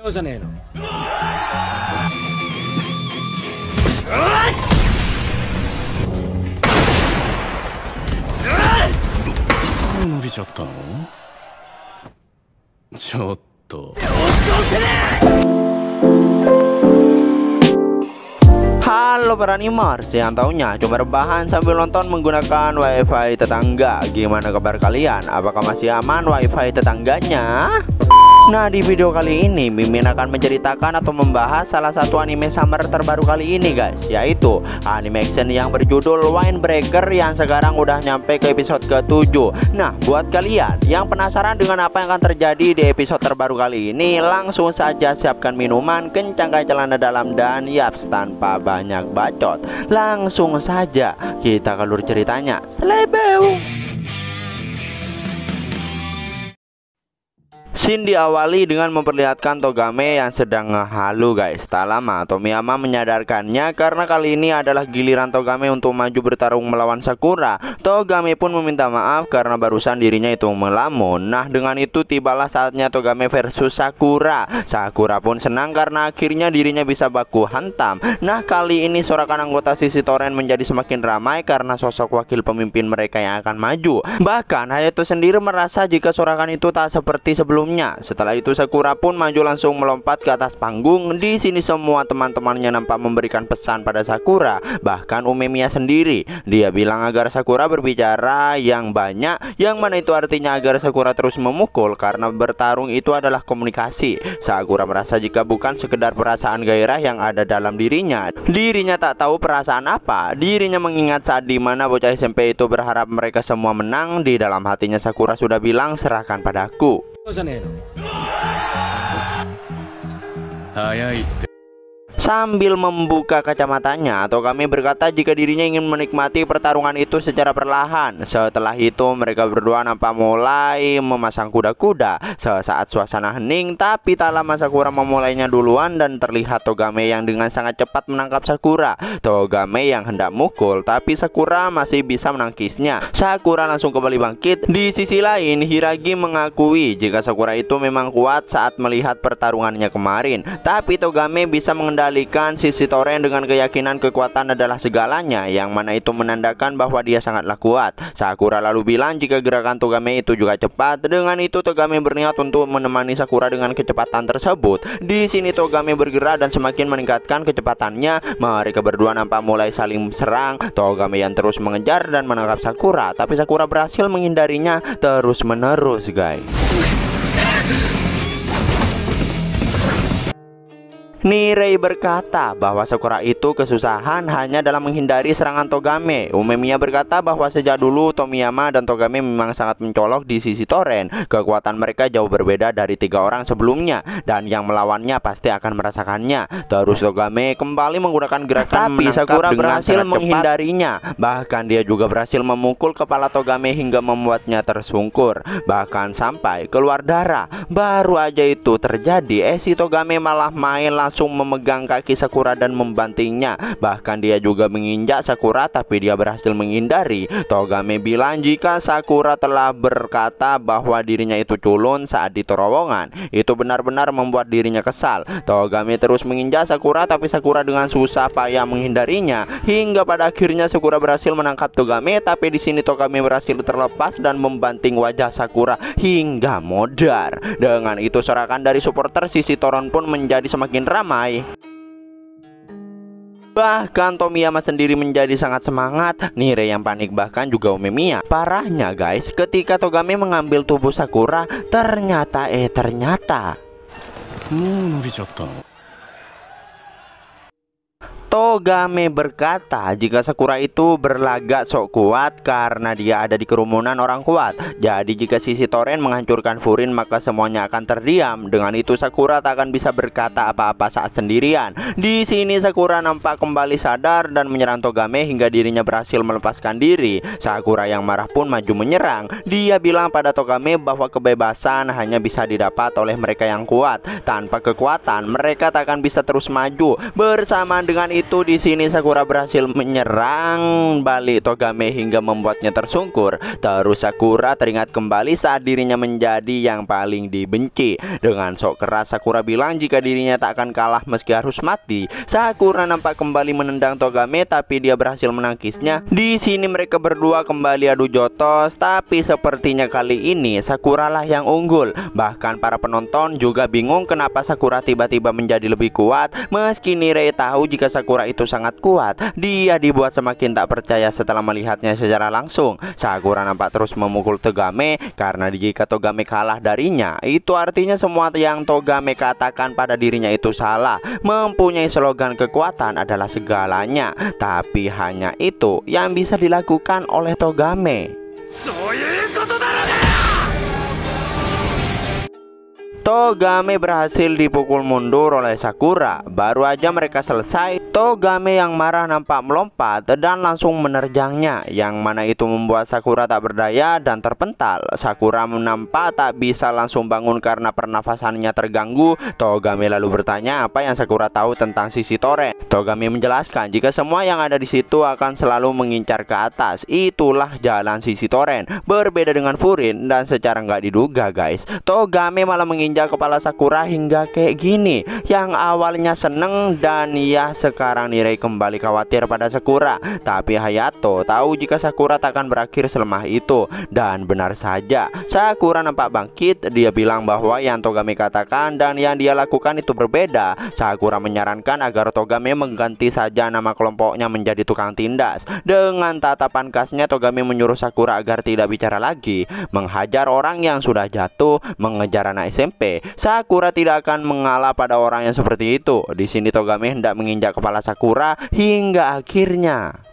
ようじゃねえの。伸びちゃったの？ちょっと。Halo para animers yang taunya coba rebahan sambil nonton menggunakan wifi tetangga. Gimana kabar kalian? Apakah masih aman wifi tetangganya? Nah, di video kali ini Mimin akan menceritakan atau membahas salah satu anime summer terbaru kali ini guys, yaitu anime action yang berjudul Windbreaker yang sekarang udah nyampe ke episode ke-7. Nah, buat kalian yang penasaran dengan apa yang akan terjadi di episode terbaru kali ini, langsung saja siapkan minuman, kencangkan celana dalam, dan yaps, tanpa banyak bacot, langsung saja kita ke alur ceritanya. Selebeu. Scene diawali dengan memperlihatkan Togame yang sedang ngehalu guys. Tak lama Tomiyama menyadarkannya karena kali ini adalah giliran Togame untuk maju bertarung melawan Sakura. Togame pun meminta maaf karena barusan dirinya itu melamun. Nah, dengan itu tibalah saatnya Togame versus Sakura. Sakura pun senang karena akhirnya dirinya bisa baku hantam. Nah, kali ini sorakan anggota sisi Toren menjadi semakin ramai karena sosok wakil pemimpin mereka yang akan maju. Bahkan Hayato sendiri merasa jika sorakan itu tak seperti sebelumnya. Setelah itu Sakura pun maju langsung melompat ke atas panggung. Di sini semua teman-temannya nampak memberikan pesan pada Sakura. Bahkan Umemiya sendiri, dia bilang agar Sakura berbicara yang banyak, yang mana itu artinya agar Sakura terus memukul karena bertarung itu adalah komunikasi. Sakura merasa jika bukan sekedar perasaan gairah yang ada dalam dirinya tak tahu perasaan apa. Dirinya mengingat saat dimana bocah SMP itu berharap mereka semua menang. Di dalam hatinya Sakura sudah bilang, serahkan padaku. じゃねえの。早いって。 Sambil membuka kacamatanya, Togame berkata jika dirinya ingin menikmati pertarungan itu secara perlahan. Setelah itu mereka berdua nampak mulai memasang kuda-kuda. Sesaat suasana hening, tapi tak lama Sakura memulainya duluan dan terlihat Togame yang dengan sangat cepat menangkap Sakura. Togame yang hendak mukul, tapi Sakura masih bisa menangkisnya. Sakura langsung kembali bangkit. Di sisi lain, Hiragi mengakui jika Sakura itu memang kuat saat melihat pertarungannya kemarin. Tapi Togame bisa mengendalikan sisi Toren dengan keyakinan kekuatan adalah segalanya, yang mana itu menandakan bahwa dia sangatlah kuat. Sakura lalu bilang jika gerakan Togame itu juga cepat. Dengan itu Togame berniat untuk menemani Sakura dengan kecepatan tersebut. Di sini Togame bergerak dan semakin meningkatkan kecepatannya. Mereka berdua nampak mulai saling serang. Togame yang terus mengejar dan menangkap Sakura, tapi Sakura berhasil menghindarinya terus-menerus guys. Nirei berkata bahwa Sakura itu kesusahan hanya dalam menghindari serangan Togame. Umemiya berkata bahwa sejak dulu Tomiyama dan Togame memang sangat mencolok di sisi Toren. Kekuatan mereka jauh berbeda dari 3 orang sebelumnya, dan yang melawannya pasti akan merasakannya. Terus Togame kembali menggunakan gerakan, tapi Sakura berhasil menghindarinya. Bahkan dia juga berhasil memukul kepala Togame hingga membuatnya tersungkur, bahkan sampai keluar darah. Baru aja itu terjadi, si Togame malah main langsung memegang kaki Sakura dan membantingnya. Bahkan dia juga menginjak Sakura, tapi dia berhasil menghindari. Togame bilang jika Sakura telah berkata bahwa dirinya itu culun saat di terowongan. Itu benar-benar membuat dirinya kesal. Togame terus menginjak Sakura, tapi Sakura dengan susah payah menghindarinya. Hingga pada akhirnya Sakura berhasil menangkap Togame, tapi di sini Togame berhasil terlepas dan membanting wajah Sakura hingga modar. Dengan itu sorakan dari supporter sisi Toren pun menjadi semakin ramai. Bahkan Tomiyama sendiri menjadi sangat semangat. Nirei yang panik, bahkan juga Umemiya. Parahnya guys, ketika Togame mengambil tubuh Sakura, ternyata もう伸びちゃったの？ Togame berkata jika Sakura itu berlagak sok kuat karena dia ada di kerumunan orang kuat. Jadi jika sisi Toren menghancurkan Furin, maka semuanya akan terdiam. Dengan itu Sakura tak akan bisa berkata apa-apa saat sendirian. Di sini Sakura nampak kembali sadar dan menyerang Togame hingga dirinya berhasil melepaskan diri. Sakura yang marah pun maju menyerang. Dia bilang pada Togame bahwa kebebasan hanya bisa didapat oleh mereka yang kuat. Tanpa kekuatan mereka tak akan bisa terus maju. Bersamaan dengan itu itu di sini Sakura berhasil menyerang balik Togame hingga membuatnya tersungkur. Terus Sakura teringat kembali saat dirinya menjadi yang paling dibenci. Dengan sok keras Sakura bilang jika dirinya tak akan kalah meski harus mati. Sakura nampak kembali menendang Togame tapi dia berhasil menangkisnya. Di sini mereka berdua kembali adu jotos, tapi sepertinya kali ini Sakura lah yang unggul. Bahkan para penonton juga bingung kenapa Sakura tiba-tiba menjadi lebih kuat. Meski Nirei tahu jika Sakura itu sangat kuat, dia dibuat semakin tak percaya setelah melihatnya secara langsung. Sakura nampak terus memukul Togame karena jika Togame kalah darinya, itu artinya semua yang Togame katakan pada dirinya itu salah. Mempunyai slogan kekuatan adalah segalanya, tapi hanya itu yang bisa dilakukan oleh Togame. Togame berhasil dipukul mundur oleh Sakura. Baru aja mereka selesai, Togame yang marah nampak melompat dan langsung menerjangnya, yang mana itu membuat Sakura tak berdaya dan terpental. Sakura nampak tak bisa langsung bangun karena pernafasannya terganggu. Togame lalu bertanya apa yang Sakura tahu tentang sisi toren. Togame menjelaskan jika semua yang ada di situ akan selalu mengincar ke atas. Itulah jalan sisi toren. Berbeda dengan Furin dan secara nggak diduga guys, Togame malah mengincar kepala Sakura hingga kayak gini. Yang awalnya seneng dan ya sekarang Nirei kembali khawatir pada Sakura. Tapi Hayato tahu jika Sakura takkan berakhir selemah itu. Dan benar saja, Sakura nampak bangkit. Dia bilang bahwa yang Togame katakan dan yang dia lakukan itu berbeda. Sakura menyarankan agar Togame mengganti saja nama kelompoknya menjadi tukang tindas. Dengan tatapan khasnya Togame menyuruh Sakura agar tidak bicara lagi, menghajar orang yang sudah jatuh, mengejar anak SMP. Sakura tidak akan mengalah pada orang yang seperti itu. Di sini Togame hendak menginjak kepala Sakura hingga akhirnya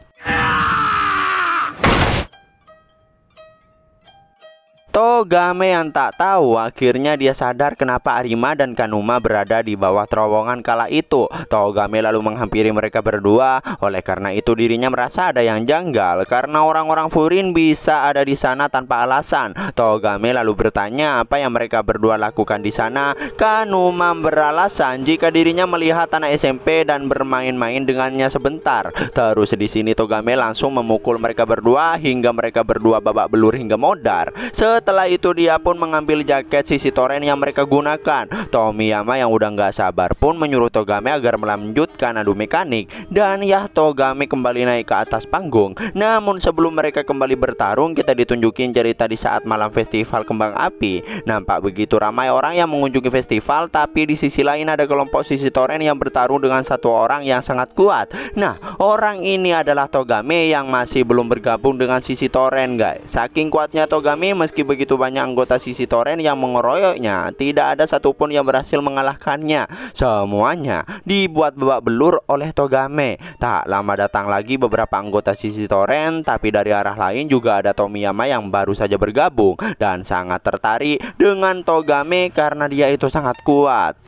Togame yang tak tahu akhirnya dia sadar kenapa Arima dan Kanuma berada di bawah terowongan kala itu. Togame lalu menghampiri mereka berdua. Oleh karena itu dirinya merasa ada yang janggal karena orang-orang Furin bisa ada di sana tanpa alasan. Togame lalu bertanya apa yang mereka berdua lakukan di sana. Kanuma beralasan jika dirinya melihat anak SMP dan bermain-main dengannya sebentar. Terus di sini Togame langsung memukul mereka berdua hingga mereka berdua babak belur hingga modar. Setelah itu dia pun mengambil jaket sisi toren yang mereka gunakan. Tomiyama yang udah nggak sabar pun menyuruh Togame agar melanjutkan adu mekanik. Dan ya Togame kembali naik ke atas panggung. Namun sebelum mereka kembali bertarung, kita ditunjukin cerita di saat malam festival kembang api. Nampak begitu ramai orang yang mengunjungi festival, tapi di sisi lain ada kelompok sisi toren yang bertarung dengan satu orang yang sangat kuat. Nah, orang ini adalah Togame yang masih belum bergabung dengan sisi toren guys. Saking kuatnya Togame, meski begitu banyak anggota sisi toren yang mengeroyoknya, tidak ada satupun yang berhasil mengalahkannya. Semuanya dibuat babak belur oleh Togame. Tak lama datang lagi beberapa anggota sisi toren, tapi dari arah lain juga ada Tomiyama yang baru saja bergabung dan sangat tertarik dengan Togame karena dia itu sangat kuat.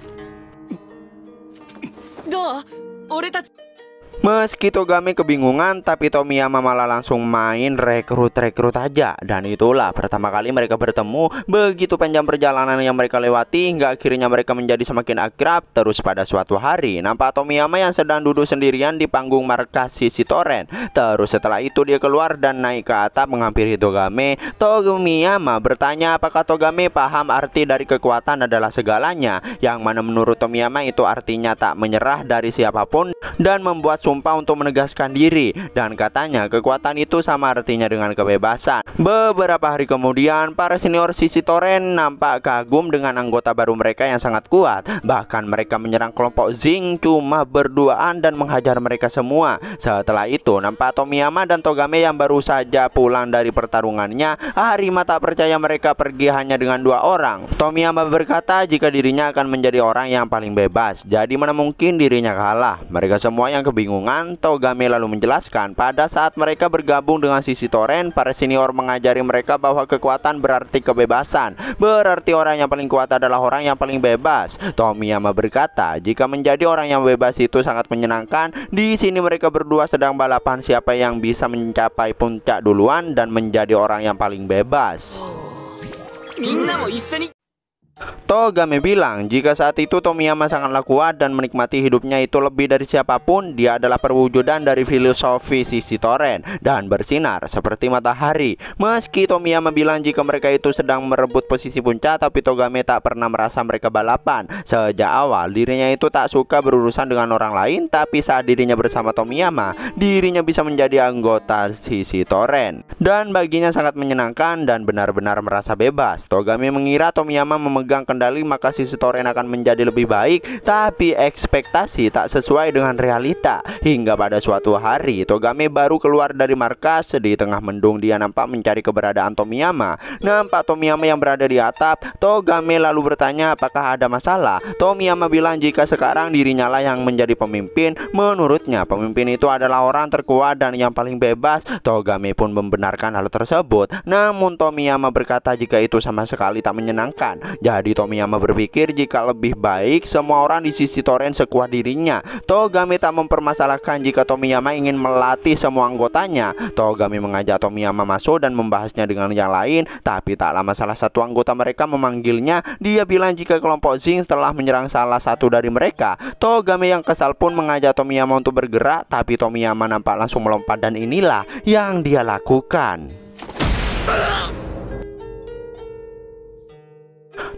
Meski Togame kebingungan, tapi Tomiyama malah langsung main rekrut-rekrut aja. Dan itulah pertama kali mereka bertemu. Begitu panjang perjalanan yang mereka lewati hingga akhirnya mereka menjadi semakin akrab. Terus pada suatu hari nampak Tomiyama yang sedang duduk sendirian di panggung markas sisi toren. Terus setelah itu dia keluar dan naik ke atap menghampiri Togame. Tomiyama bertanya apakah Togame paham arti dari kekuatan adalah segalanya, yang mana menurut Tomiyama itu artinya tak menyerah dari siapapun dan membuat sumpah untuk menegaskan diri. Dan katanya kekuatan itu sama artinya dengan kebebasan. Beberapa hari kemudian para senior sisi toren nampak kagum dengan anggota baru mereka yang sangat kuat. Bahkan mereka menyerang kelompok Zing cuma berduaan dan menghajar mereka semua. Setelah itu nampak Tomiyama dan Togame yang baru saja pulang dari pertarungannya. Arima tak percaya mereka pergi hanya dengan 2 orang. Tomiyama berkata jika dirinya akan menjadi orang yang paling bebas, jadi mana mungkin dirinya kalah. Mereka semua yang kebingungan. Togame lalu menjelaskan pada saat mereka bergabung dengan sisi toren, para senior mengajari mereka bahwa kekuatan berarti kebebasan. Berarti orang yang paling kuat adalah orang yang paling bebas. Tomiyama berkata jika menjadi orang yang bebas itu sangat menyenangkan. Di sini mereka berdua sedang balapan siapa yang bisa mencapai puncak duluan dan menjadi orang yang paling bebas. Togame bilang jika saat itu Tomiyama sangatlah kuat dan menikmati hidupnya itu lebih dari siapapun. Dia adalah perwujudan dari filosofi sisi toren dan bersinar seperti matahari. Meski Tomiyama bilang jika mereka itu sedang merebut posisi puncak, tapi Togame tak pernah merasa mereka balapan. Sejak awal dirinya itu tak suka berurusan dengan orang lain, tapi saat dirinya bersama Tomiyama, dirinya bisa menjadi anggota sisi toren dan baginya sangat menyenangkan dan benar-benar merasa bebas. Togame mengira Tomiyama memegang kendali maka sisi toren akan menjadi lebih baik, tapi ekspektasi tak sesuai dengan realita. Hingga pada suatu hari Togame baru keluar dari markas. Di tengah mendung dia nampak mencari keberadaan Tomiyama. Nampak Tomiyama yang berada di atap. Togame lalu bertanya apakah ada masalah. Tomiyama bilang jika sekarang dirinya lah yang menjadi pemimpin. Menurutnya pemimpin itu adalah orang terkuat dan yang paling bebas. Togame pun membenarkan hal tersebut. Namun Tomiyama berkata jika itu sama sekali tak menyenangkan. Jadi Tomiyama berpikir jika lebih baik semua orang di sisi toren sekuat dirinya. Togame tak mempermasalahkan jika Tomiyama ingin melatih semua anggotanya. Togame mengajak Tomiyama masuk dan membahasnya dengan yang lain. Tapi tak lama salah satu anggota mereka memanggilnya. Dia bilang jika kelompok Zing telah menyerang salah satu dari mereka. Togame yang kesal pun mengajak Tomiyama untuk bergerak, tapi Tomiyama nampak langsung melompat dan inilah yang dia lakukan.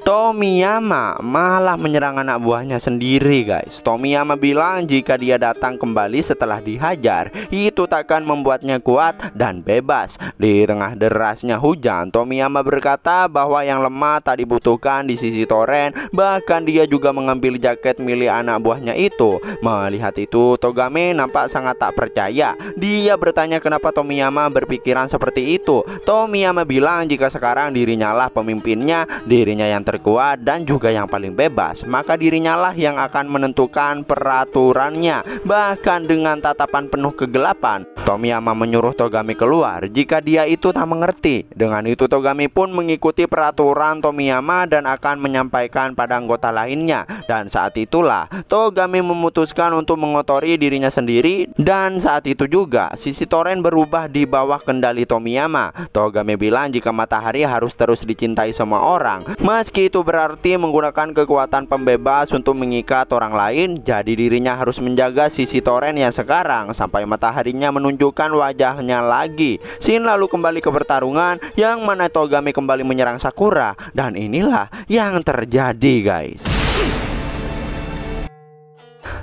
Tomiyama malah menyerang anak buahnya sendiri, guys. Tomiyama bilang jika dia datang kembali setelah dihajar, itu takkan membuatnya kuat dan bebas. Di tengah derasnya hujan, Tomiyama berkata bahwa yang lemah tak dibutuhkan di sisi toren. Bahkan dia juga mengambil jaket milik anak buahnya itu. Melihat itu, Togame nampak sangat tak percaya. Dia bertanya kenapa Tomiyama berpikiran seperti itu. Tomiyama bilang jika sekarang dirinya lah pemimpinnya, dirinya yang terkuat dan juga yang paling bebas, maka dirinya lah yang akan menentukan peraturannya. Bahkan dengan tatapan penuh kegelapan, Tomiyama menyuruh Togame keluar jika dia itu tak mengerti. Dengan itu Togame pun mengikuti peraturan Tomiyama dan akan menyampaikan pada anggota lainnya. Dan saat itulah Togame memutuskan untuk mengotori dirinya sendiri. Dan saat itu juga sisi toren berubah di bawah kendali Tomiyama. Togame bilang jika matahari harus terus dicintai semua orang, meski itu berarti menggunakan kekuatan pembebas untuk mengikat orang lain. Jadi dirinya harus menjaga sisi toren yang sekarang sampai mataharinya menunjukkan wajahnya lagi. Scene lalu kembali ke pertarungan yang mana Togame kembali menyerang Sakura. Dan inilah yang terjadi, guys.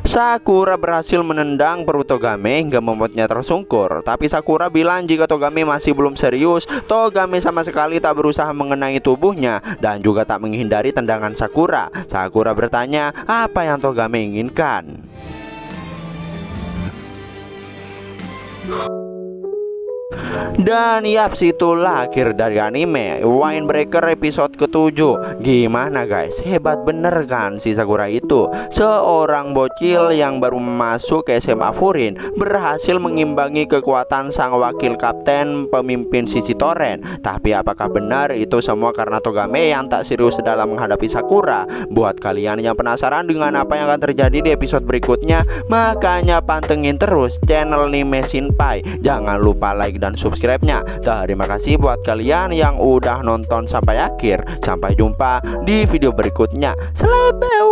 Sakura berhasil menendang perut Togame hingga membuatnya tersungkur. Tapi Sakura bilang jika Togame masih belum serius. Togame sama sekali tak berusaha mengenai tubuhnya dan juga tak menghindari tendangan Sakura. Sakura bertanya apa yang Togame inginkan. Dan yaps, itulah akhir dari anime Windbreaker episode ke-7. Gimana guys? Hebat bener kan si Sakura itu? Seorang bocil yang baru masuk ke SMA Furin berhasil mengimbangi kekuatan sang wakil kapten pemimpin sisi toren. Tapi apakah benar itu semua karena Togame yang tak serius dalam menghadapi Sakura? Buat kalian yang penasaran dengan apa yang akan terjadi di episode berikutnya, makanya pantengin terus channel Anime Shinpai. Jangan lupa like dan subscribe-nya. Terima kasih buat kalian yang udah nonton sampai akhir. Sampai jumpa di video berikutnya. Selebeu.